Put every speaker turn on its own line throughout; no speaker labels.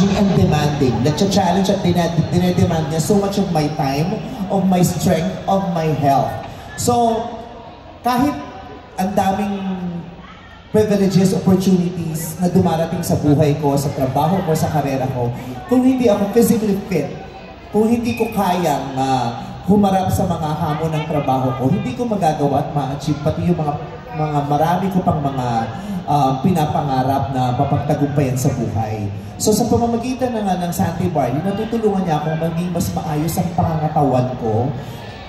challenging and demanding. Nagcha-challenge at dinedemand niya so much of my time, of my strength, of my health. So, kahit ang daming privileges, opportunities na dumarating sa buhay ko, sa trabaho ko, sa karera ko, kung hindi ako physically fit, kung hindi ko kayang humarap sa mga hamon ng trabaho ko, hindi ko magagawa at ma-achieve pati yung mga marami ko pang mga pinapangarap na mapagtagumpayan sa buhay. So sa pamamagitan na nga ng Sante Barley, natutulungan niya akong maging mas maayos ang pangangatawan ko.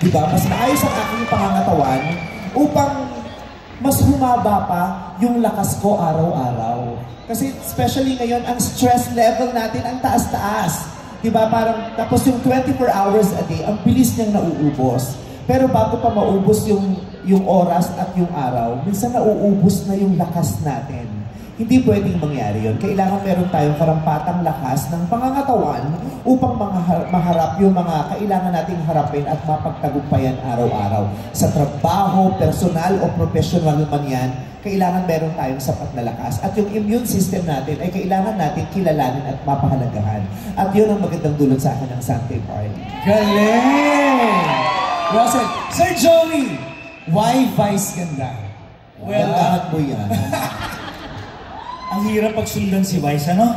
Diba? Mas maayos ang aking pangangatawan upang mas humaba pa yung lakas ko araw-araw. Kasi especially ngayon, ang stress level natin ang taas-taas. Diba? Parang, tapos yung 24 hours a day, ang bilis niyang nauubos. Pero bago pa maubos yung oras at yung araw, minsan nauubos na yung lakas natin. Hindi pwedeng mangyari yun. Kailangan meron tayong karampatang lakas ng pangangatawan upang maharap yung mga kailangan nating harapin at mapagtagumpayan araw-araw. Sa trabaho, personal o professional man yan, kailangan meron tayong sapat na lakas. At yung immune system natin ay kailangan natin kilalanin at mapahalagahan. At yun ang magandang dulot sa akin ng Sante Barley.
Galing! Well said. Sir Joey, why Vice Ganda?
Well, lahat mo yan.
Ang hirap pagsundan si Vice, ano?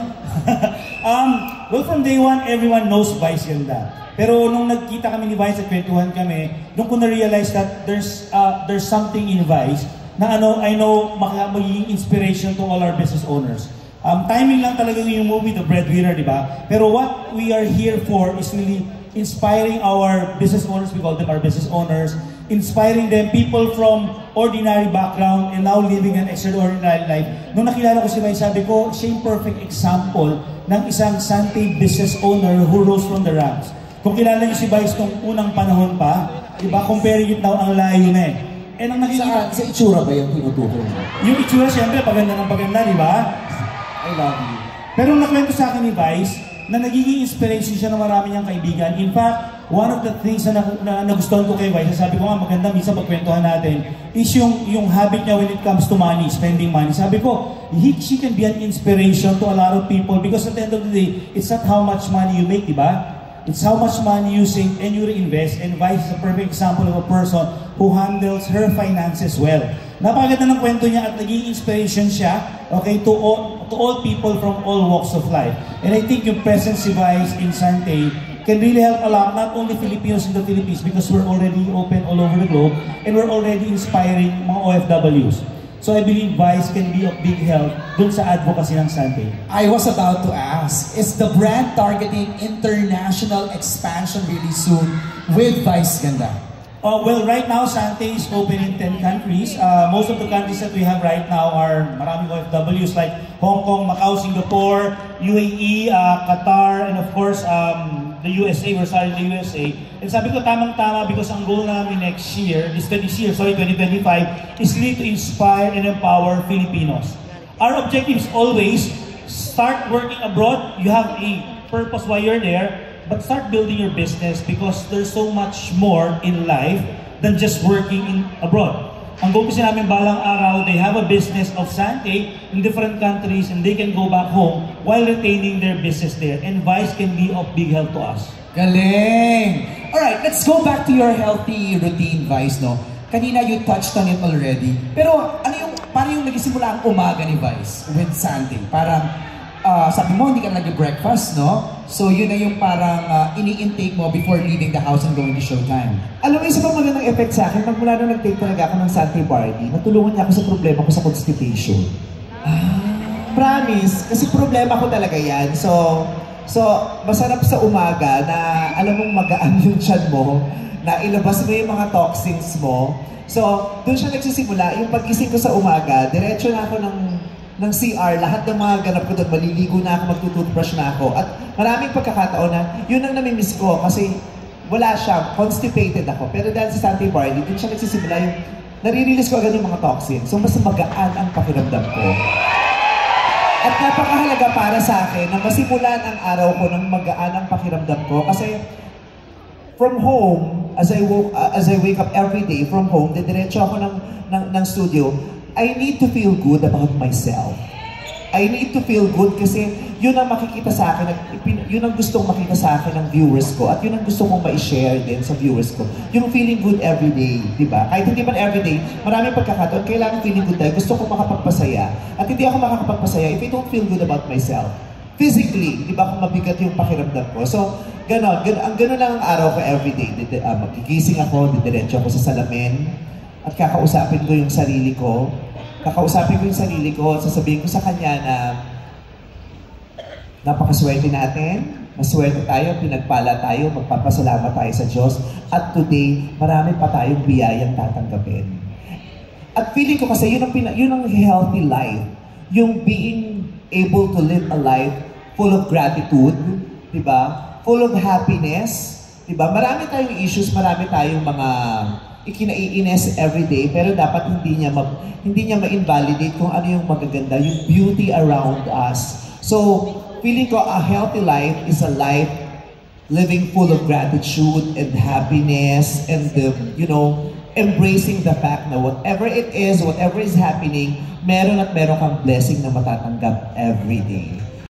Well, from day one, everyone knows Vice Ganda. Pero nung nagkita kami ni Vice at kwentuhan kami, doon ko na-realize that there's something in Vice na I know magiging inspiration to all our business owners. Timing lang talaga yung movie, The Breadwinner, di ba? Pero what we are here for is really inspiring our business owners, we call them our business owners, inspiring them, people from ordinary background and now living an extraordinary life. Nung nakilala ko si Vice, sabi ko, siya yung perfect example ng isang Sante business owner who rose from the ranks. Kung kilala niyo si Vice nung unang panahon pa, diba, comparing it now, ang layo na eh. And ang nakikita...
Sa itsura ba yung tinutukoy mo?
Yung itsura, siyempre, paganda ng paganda, di ba?
I love you.
Pero nakwento sa akin ni Vice, na nagiging inspiration siya ng marami niyang kaibigan. In fact, one of the things na nagustuhan ko kay Vice, sabi ko nga maganda minsan pagkwentuhan natin, is yung habit niya when it comes to money, spending money. Sabi ko, she can be an inspiration to a lot of people because at the end of the day, it's not how much money you make, diba? It's how much money you save and you reinvest. And Vice is a perfect example of a person who handles her finances well. Napakaganda ng kwento niya at naging inspiration siya, okay, to all people from all walks of life. And I think yung presence si Vice in Sante can really help a lot, not only Filipinos in the Philippines because we're already open all over the globe and we're already inspiring mga OFWs. So I believe Vice can be of big help dun sa advocacy ng Sante.
I was about to ask, is the brand targeting international expansion really soon with Vice Ganda?
Well, right now, Sante is open in 10 countries. Most of the countries that we have right now are maraming OFWs like Hong Kong, Macau, Singapore, UAE, Qatar, and of course, the USA. We're starting the USA. And sabi ko, tamang-tama because ang goal namin next year, 2025, is really to inspire and empower Filipinos. Our objective is always start working abroad. You have a purpose why you're there. But start building your business because there's so much more in life than just working abroad. Ang goal kasi namin balang araw, they have a business of Sante in different countries and they can go back home while retaining their business there. And Vice can be of big help to us.
Galing! Alright, let's go back to your healthy routine, Vice, no? Kanina you touched on it already. Pero paano yung nagsimula ang umaga ni Vice with Sante? Parang, sabi mo, hindi ka nag-breakfast, no? So yun na yung parang ini-intake mo before leaving the house and going to showtime.
Alam mo, isa pang magandang effect sa akin, pag mula nung nag-take talaga ako ng Sante Barley, natulungan niya ako sa problema ko sa constipation. Promise, kasi problema ko talaga yan. So masarap sa umaga na alam mong magaan yung tiyan mo, na ilabas mo yung mga toxins mo. So, doon siya nagsisimula. Yung pag-gising ko sa umaga, diretso na ako ng CR, lahat ng mga ganap ko doon, maliligo na ako, magtutoothbrush na ako. At maraming pagkakataon na, yun ang namimiss ko kasi wala siya, constipated ako. Pero dahil sa Sante Barley, doon siya nagsisimula yung, nare-release ko agad yung mga toxins. So mas magaan ang pakiramdam ko. At napakahalaga para sa akin na masimulan ang araw ko ng magaan ang pakiramdam ko. Kasi from home, as I wake up every day from home, didiretso ako ng studio, I need to feel good about myself. I need to feel good kasi yun ang makikita sa akin, yun ang gustong makita sa akin ng viewers ko at yun ang gusto kong ma-share din sa viewers ko. Yung feeling good everyday, di ba? Kahit hindi man everyday, maraming pagkakataon, kailangan feeling good tayo. Gusto kong makapagpasaya. At hindi ako makakapagpasaya if I don't feel good about myself. Physically, di ba kung mabigat yung pakiramdam ko? So, ganon lang ang araw ko everyday. Magigising ako, didiretso ako sa salamin, at kakausapin ko yung sarili ko. Sasabihin ko sa kanya na napakaswerte natin, maswerte tayo, pinagpala tayo, magpapasalamat tayo sa Diyos, at today, marami pa tayong biyayang tatanggapin. At feeling ko kasi yun ang healthy life, yung being able to live a life full of gratitude, di ba? Full of happiness, di ba? Marami tayong issues, marami tayong mga ikinaiinis everyday, pero dapat hindi niya ma-invalidate kung ano yung magaganda, yung beauty around us. So, feeling ko a healthy life is a life living full of gratitude and happiness and embracing the fact na whatever it is, whatever is happening, meron kang blessing na matatanggap every day.